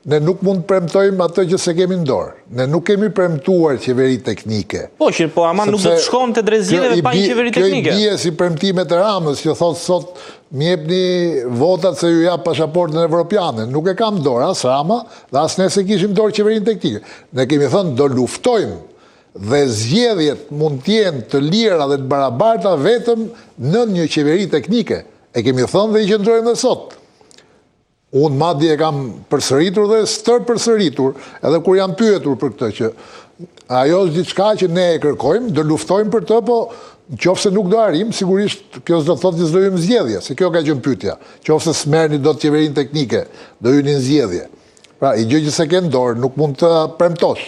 ne nuk mund të premtojmë atë që se kemi në dorë. Ne nuk kemi premtuar qeveri teknike. Po, që po ama nuk do të shkojmë të drejtëzjedhjeve pa një qeveri teknike. Kjo i bie si premtimet e Ramës, që thotë sot më jepni votat se ju jap pasaportën evropiane. Nuk e kam dorë as Rama, dhe as ne se kishim dorë qeverinë teknike. Ne kemi thënë do luftojmë dhe zgjedhjet mund të jenë të lira dhe të barabarta vetëm në një qeveri teknike. E kemi thënë dhe i qëndrojmë dhe sot. Unë madje e kam përsëritur dhe stërpërsëritur, edhe kur jam pyetur për këtë, që ajo është diçka që ne e kërkojmë, do luftojmë për të, po nëse nuk do arrim, sigurisht kjo s'do të thotë që s'do hyjmë zgjedhje, se kjo ka qenë pyetja. Nëse s'merrni dot qeverinë teknike, do hyni në zgjedhje. Pra, i gjë që se ke në dorë, nuk mund të premtosh.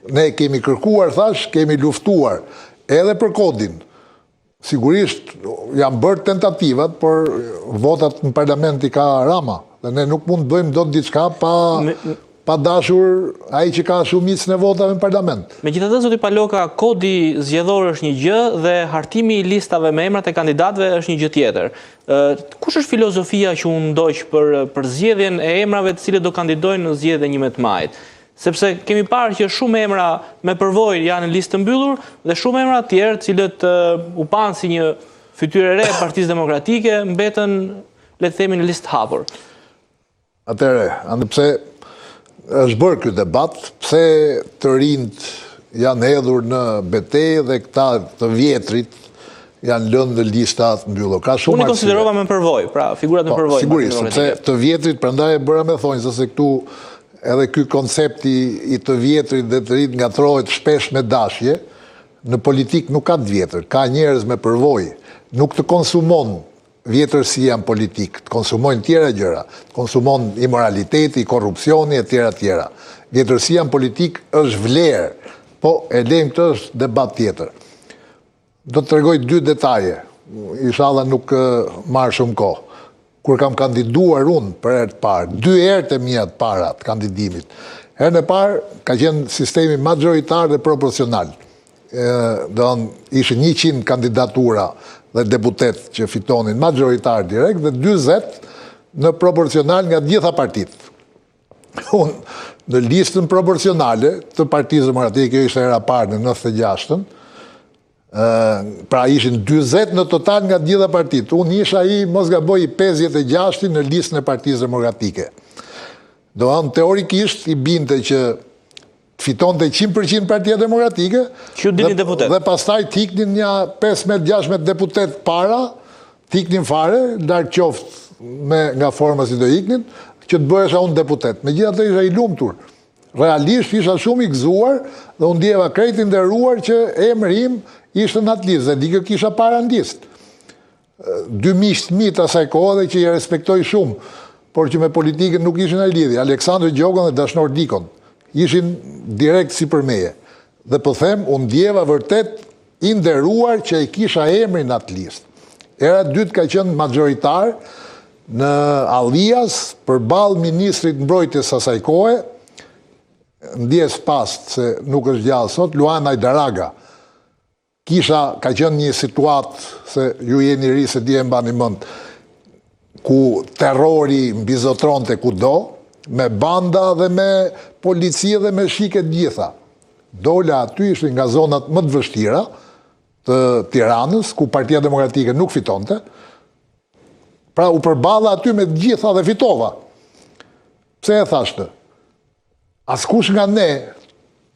Ne kemi kërkuar, thash, kemi luftuar edhe për kodin. Sigurisht janë bërë tentativat, por votat në parlamenti ka Rama. Dhe ne nuk mund të bëjmë dot diçka pa dashur ai që ka shumicën e votave në parlament. Megjithatë, zoti Paloka, kodi zgjedhor është një gjë dhe hartimi i listave me emrat e kandidatëve është një gjë tjetër. Kush është filozofia që u ndoq për zgjedhjen e emrave të cilët do kandidojnë në zgjedhjen e 11 majit? Sepse kemi parë që shumë emra me përvojë janë në listë të mbyllur dhe shumë emra të tjerë, cilët u panë si një fytyrë e re e Partisë Demokratike, mbetën, le të themi, në listë të hapur. Atëherë, pse është bërë ky debat, pse të rinjt janë hedhur në betejë dhe këta të vjetrit janë lënë në lista të mbyllur. Ka shumë. Unë i konsiderova me përvojë, pra figurat me përvojë. Sigurisht, sepse të vjetrit prandaj e bëra me thonjë se këtu edhe ky koncepti i të vjetrit dhe të rinjt ngatrohet shpesh me dashje. Në politik nuk ka të vjetër, ka njerëz me përvojë, nuk të konsumon vjetërsia në politik, të konsumojnë tjera gjëra, të konsumon imoraliteti, korrupsioni e tjera. Vjetërsia në politik është vlerë, po e lejmë këtë është debat tjetër. Do të tregoj 2 detaje, inshallah nuk marr shumë kohë. Kur kam kandiduar unë për herë të parë, 2 herë të mia të para të kandidimit. Herën e parë ka qenë sistemi majoritar dhe proporcional. Ishin 100 kandidatura dhe deputet që fitonin majoritar direkt dhe 20 në proporcional nga gjitha partitë. Unë në listën proporcionale të Partisë Demokratike, kjo ishte hera parë në 96-ën, pra ishin 20 në total nga gjitha partitë. Unë isha mos gaboj, 56 në listën e Partisë Demokratike. Teorikisht i binte që fitonte 100% Partia Demokratike dhe pastaj tiknin një 15-16 deputet para, tiknin fare, larg qoftë nga forma si do iknin, që të bëhesha unë deputet. Megjithatë isha i lumtur. Realisht isha shumë i gëzuar dhe unë ndjeva krejt i nderuar që emri im ishte në atë listë, dhe dikë kisha para në listë. 2 miqtë mi të asaj kohë dhe që i respektoj shumë, por që me politikën nuk ishin e lidhje, Aleksandr Gjogon dhe Dashnor Dikon, ishin direkt si për meje. Dhe po them, unë ndjeva vërtet i nderuar që i kisha emri në atë listë. Era dytë ka qenë majoritar në Allias përballë ministrit mbrojtjes asaj kohe, ndjes past se nuk është gjallë sot, Luana Ajdaraga. Ka qenë një situatë, se ju jeni ri se di e mbani mend, ku terrori mbizotronte kudo, me banda dhe me policie dhe me shike të gjitha. Dola aty ishin nga zonat më të vështira të Tiranës, ku Partia Demokratike nuk fitonte. Pra u përballa aty me të gjitha dhe fitova. Pse e thashtë? Askush nga ne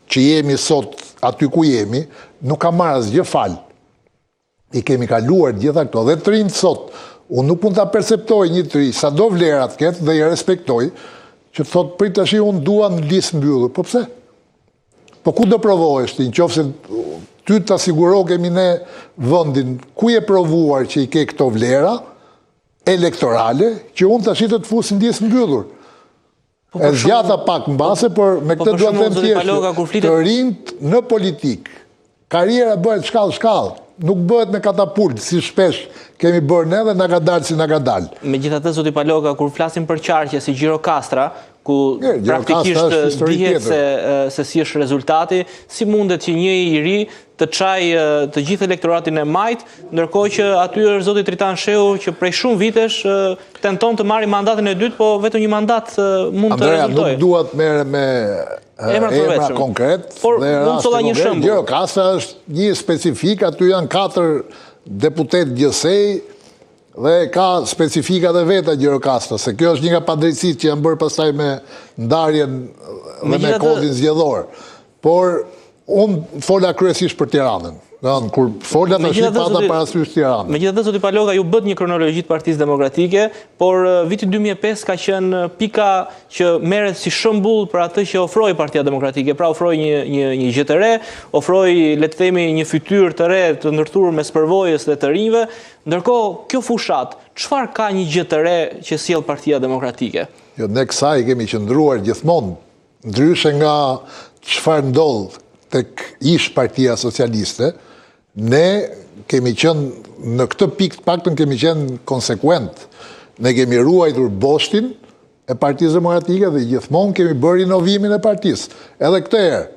që jemi sot aty ku jemi, nuk ka marrë asgjë fal. I kemi kaluar gjitha këto. Dhe të rinjt sot, unë nuk mund ta perceptoj një të ri, sa do vlerat ketë dhe i respektoj, që thot prit tash unë dua në listë mbyllur. Po pse? Po ku do provohesh ti, nëse ty ta siguro kemi ne vendin ku je provuar që i ke këto vlera elektorale, që unë tash të fus në listë mbyllur. E zgjata pak mbase, por me këtë duhet të them thjesht, të rinjt në politik, karriera bëhet shkallë, nuk bëhet me katapult, si shpesh kemi bërë ne dhe na ka dalë si na ka dalë. Megjithatë, zoti Paloka, kur flasim për qarqe si Gjirokastra, ku praktikisht dihet se si është rezultati, si mundet që një i ri të çaj të gjithë elektoratin e majt, ndërkohë që aty është zoti Tritan Shehu që prej shumë vitesh tenton të marrë mandatin e dytë, po vetëm një mandat mund të rezultojë. Andrea, nuk duhet merre me emra konkret, por mund të dha një shembull. Gjirokastra është një specifik, aty janë 4 deputet gjësej dhe ka specifikat e veta Gjirokastra, se kjo është një nga padrejtësitë që janë bërë pastaj me ndarjen dhe me kodin zgjedhor. Por unë fola kryesisht për Tiranën. Kur fola tash pata parasysh Tiranën. Megjithatë, zoti Paloga, ju bët një kronologji të Partisë Demokratike, por viti 2005 ka qenë pika që merret si shembull për atë që ofroi Partia Demokratike. Pra ofroi një gjë të re, ofroi, le të themi, një fytyrë të re të ndërtuar mes përvojës dhe të rinjve. Ndërkohë, kjo fushat, çfarë ka një gjë të re që sjell Partia Demokratike? Jo, ne kësaj kemi qëndruar gjithmonë, ndryshe nga çfarë ndodh tek ish Partia Socialiste, ne kemi qenë në këtë pikë të paktën kemi qenë konsekuent. Ne kemi ruajtur boshtin e Partisë Demokratike dhe gjithmonë kemi bërë inovimin e partisë. Edhe këtë herë,